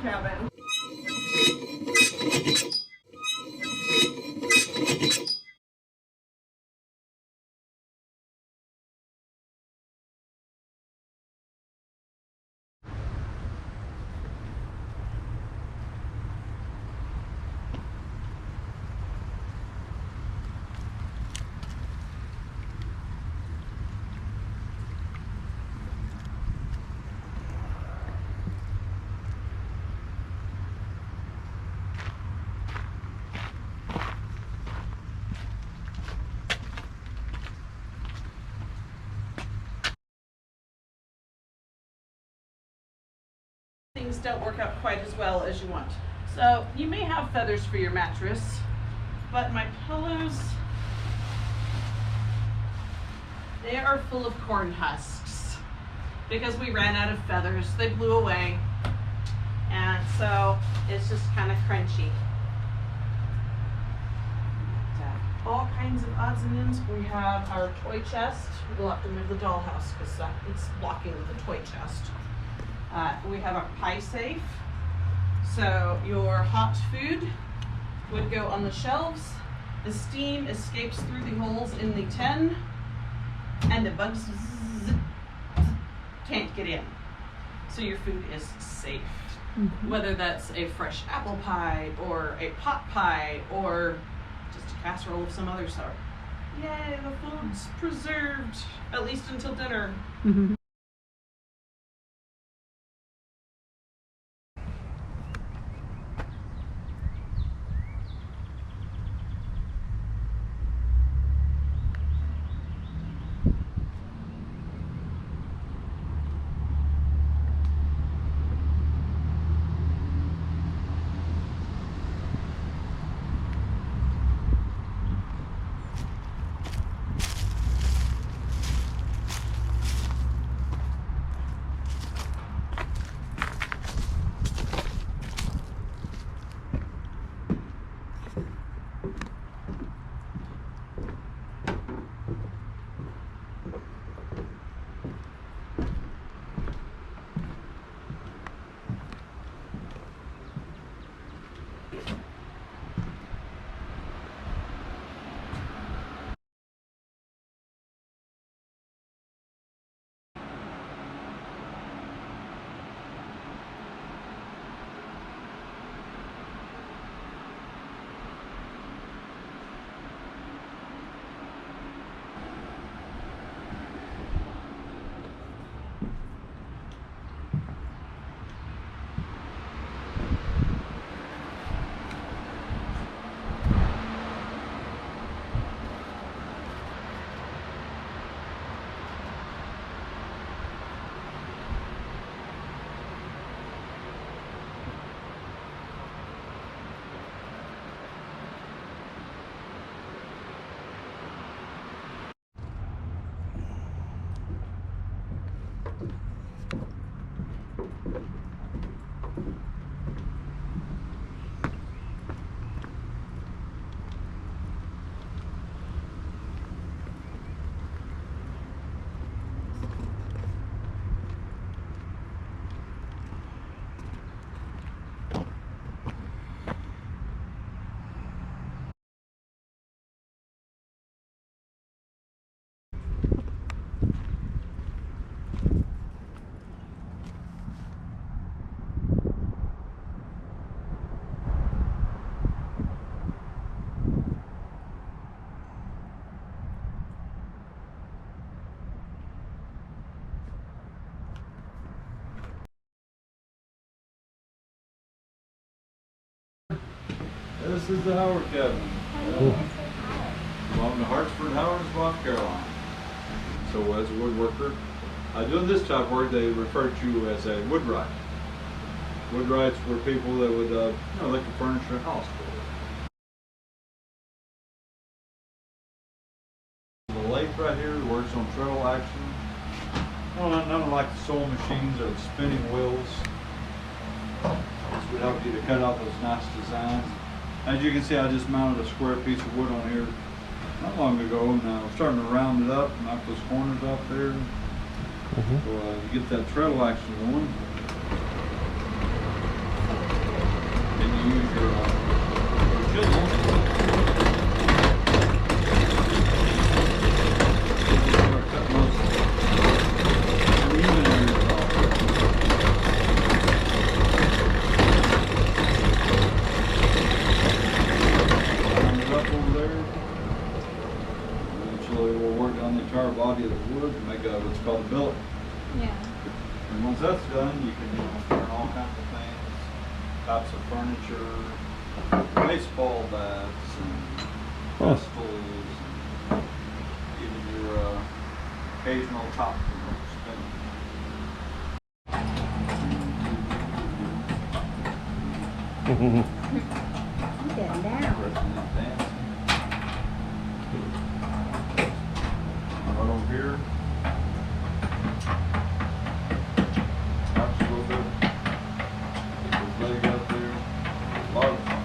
cabin. Things don't work out quite as well as you want. So you may have feathers for your mattress, but my pillows, they are full of corn husks because we ran out of feathers. They blew away, and so it's just kind of crunchy. All kinds of odds and ends. We have our toy chest. We'll have to move the dollhouse because it's blocking the toy chest. We have our pie safe, so your hot food would go on the shelves. The steam escapes through the holes in the tin, and the bugs can't get in. So your food is safe. Mm-hmm. Whether that's a fresh apple pie or a pot pie or just a casserole of some other sort. Yay, the food's preserved, at least until dinner. Mm-hmm. This is the Howard cabin. Cool. Belong to Hartsford, Howard, South Carolina. So as a woodworker, doing this type of work, they refer to you as a woodwright. Woodwrights were people that would, they could furnish a house for. The lathe right here works on treadle action. None like the sewing machines or the spinning wheels. This would help you to cut out those nice designs. As you can see, I just mounted a square piece of wood on here not long ago, and I'm starting to round it up, knock those corners off there. Mm-hmm. So you get that treadle action going. you use your chisel. Start cutting those uneven areas off. Line it up over there. Eventually we'll work down the entire body of the wood to make what's called a billet. Yeah. And once that's done, you can turn all kinds of things, types of furniture, baseball bats, and vestals, and even your occasional top spinning. I'm getting down. Pressing that dance. Right over here. Arch a little bit. Get his leg up there. A lot of fun.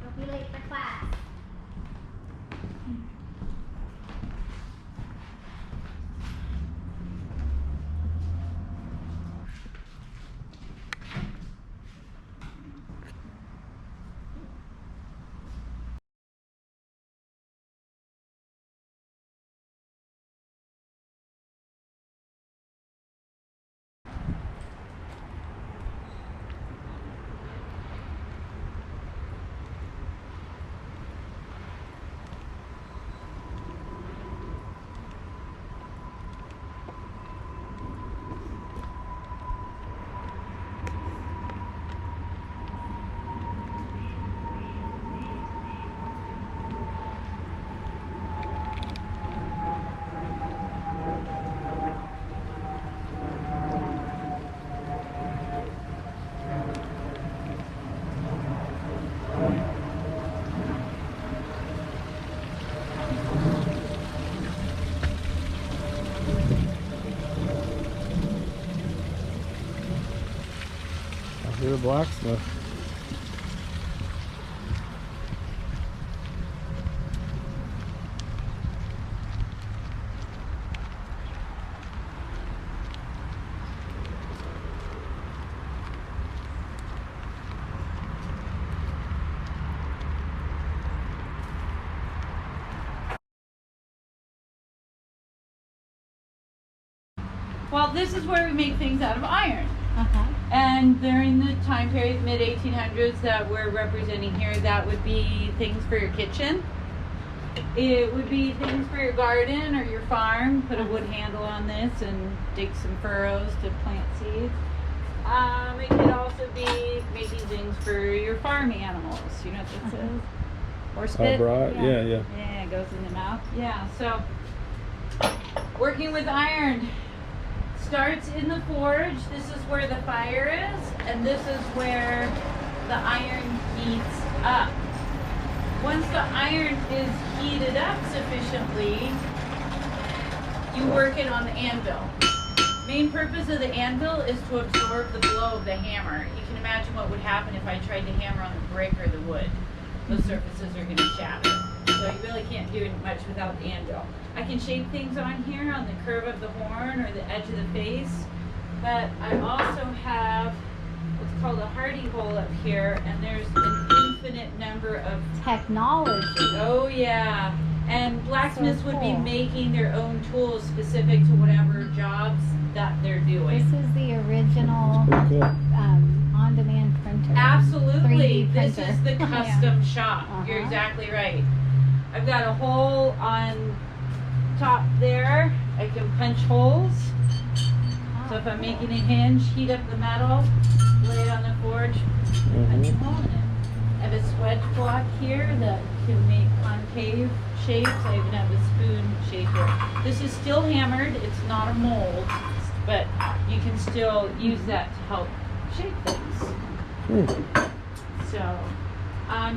Don't be late for class. You're a blacksmith. Well, this is where we make things out of iron. Uh-huh. And during the time period, mid 1800s, that we're representing here, that would be things for your kitchen. It would be things for your garden or your farm. Put a wood handle on this and dig some furrows to plant seeds. It could also be making things for your farm animals. You know what this is? Horse spit? Right. Yeah. Yeah, it goes in the mouth. Yeah, so working with iron starts in the forge. This is where the fire is, and this is where the iron heats up. Once the iron is heated up sufficiently, you work it on the anvil. Main purpose of the anvil is to absorb the blow of the hammer. You can imagine what would happen if I tried to hammer on the brick or the wood. Those surfaces are going to shatter. So you really can't do much without the anvil. I can shape things on here on the curve of the horn or the edge of the face, but I also have what's called a hardy hole up here, and there's an infinite number of Technology. Oh yeah, and blacksmiths So would be cool. making their own tools specific to whatever jobs that they're doing. This is the original Pretty cool. on-demand printer. Absolutely. 3D This printer. is the Yeah. custom shop. You're Uh-huh. exactly right. I've got a hole on top there. I can punch holes. So if I'm making a hinge, heat up the metal, lay it on the forge, punch a hole in it. I have a swedge block here that can make concave shapes. I even have a spoon shape here. This is still hammered. It's not a mold, but you can still use that to help shape things. So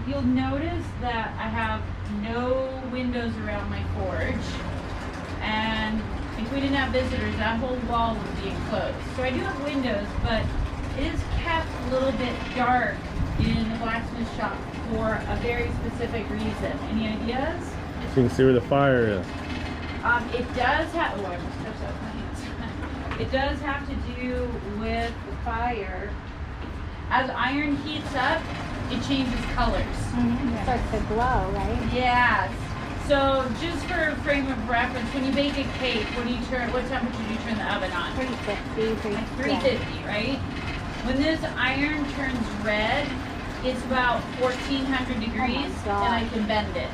you'll notice that I have no windows around my forge, and if we didn't have visitors, that whole wall would be enclosed. So I do have windows, but it is kept a little bit dark in the blacksmith shop for a very specific reason. Any ideas? So you can see where the fire is. It does have, oh, I almost touched that with my hands. It does have to do with the fire. As iron heats up, it changes colors. It starts to glow, right? Yes. So just for a frame of reference, when you bake a cake, what temperature do you turn the oven on? 350, Like 350, right? When this iron turns red, it's about 1400 degrees, and I can bend it.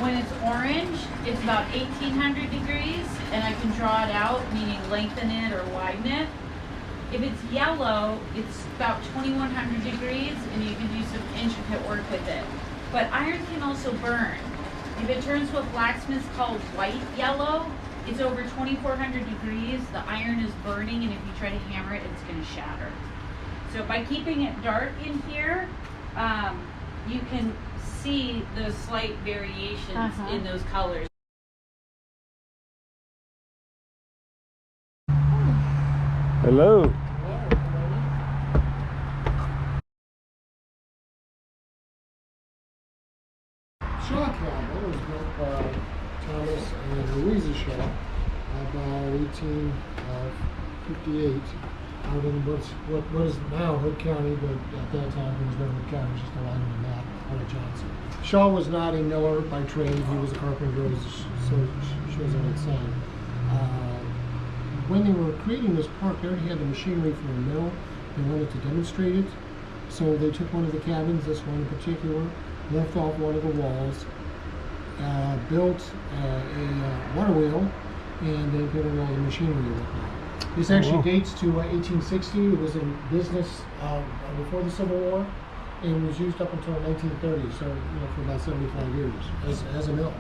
When it's orange, it's about 1800 degrees, and I can draw it out, meaning lengthen it or widen it. If it's yellow, it's about 2100 degrees, and you can do some intricate work with it. But iron can also burn. If it turns what blacksmiths call white yellow, it's over 2400 degrees, the iron is burning, and if you try to hammer it, it's going to shatter. So by keeping it dark in here, you can see those slight variations in those colors. Hello. Shaw cabin was built by Thomas and Louisa Shaw about 1858 out in what is now Hood County, but at that time it was never Hood County, it was just a line on the map out of Johnson. Shaw was not a miller by trade, he was a carpenter, as so shows on its sign. When they were creating this park, they already had the machinery for a mill. They wanted to demonstrate it, so they took one of the cabins, this one in particular, left off one of the walls, built a water wheel, and they put in all the machinery and whatnot. This actually dates to 1860. It was in business before the Civil War, and was used up until 1930. So for about 75 years as a mill.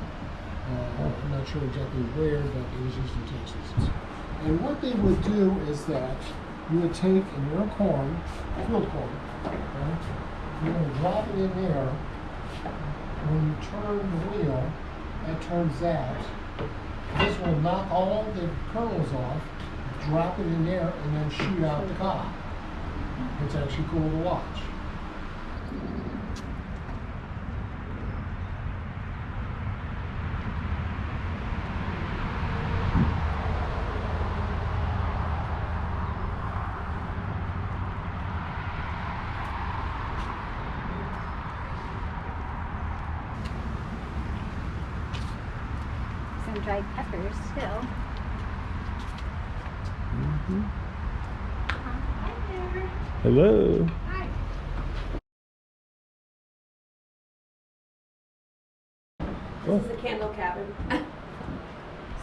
I'm not sure exactly where, but it was used in Texas. And what they would do is that you would take in your corn, field corn, right? You would drop it in there. When you turn the wheel, that turns that. This will knock all the kernels off, drop it in there, and then shoot out the cob. It's actually cool to watch. Some dried peppers too. Hi there. Hello. Hi. Oh. This is a candle cabin.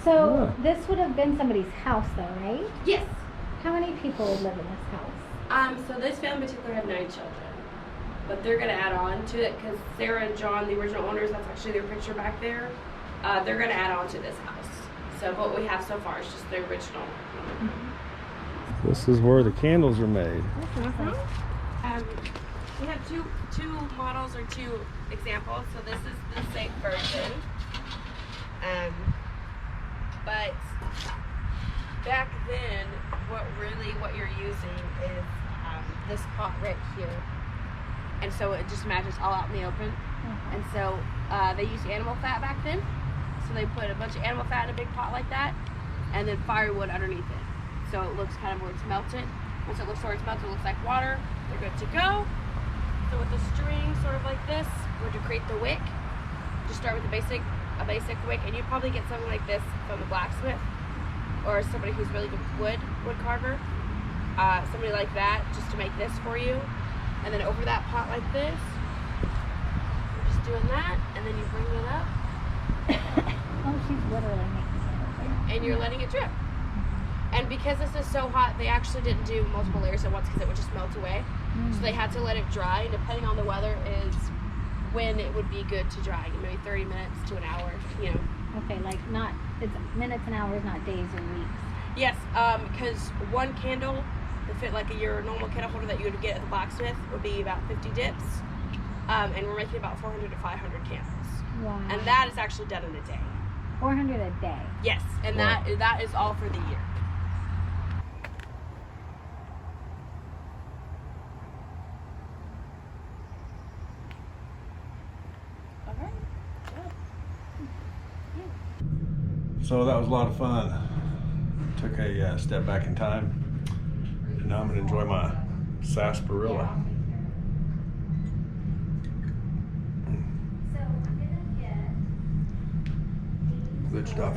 So Yeah. this would have been somebody's house though, right? Yes. How many people would live in this house? So this family in particular have 9 children. But they're going to add on to it because Sarah and John, the original owners, that's actually their picture back there. They're going to add on to this house. So what we have so far is just the original. This is where the candles are made. We have two models or 2 examples. So this is the safe version. But back then, what you're using is this pot right here. And so it just matches all out in the open. And so they used animal fat back then. So they put a bunch of animal fat in a big pot like that, and then firewood underneath it. So it looks kind of where it's melted. Once it looks where it's melted, it looks like water. They're good to go. So with the string sort of like this, we're to create the wick. Just start with a basic wick, and you probably get something like this from the blacksmith, or somebody who's really good with wood carver. Somebody like that, just to make this for you. And then over that pot like this, you're just doing that, and then you bring it up. Oh, she's literally making it. And you're letting it drip. And because this is so hot, they actually didn't do multiple layers at once because it would just melt away. So they had to let it dry, and depending on the weather is when it would be good to dry. Maybe 30 minutes to an hour, Okay, like it's minutes and hours, not days or weeks. Yes, because one candle would fit like your normal candle holder that you would get at the blacksmith would be about 50 dips. And we're making about 400 to 500 candles. Wow. And that is actually done in a day. 400 a day. Yes, and Wow. that is all for the year. So that was a lot of fun. Took a step back in time, and now I'm gonna enjoy my sarsaparilla. Good stuff.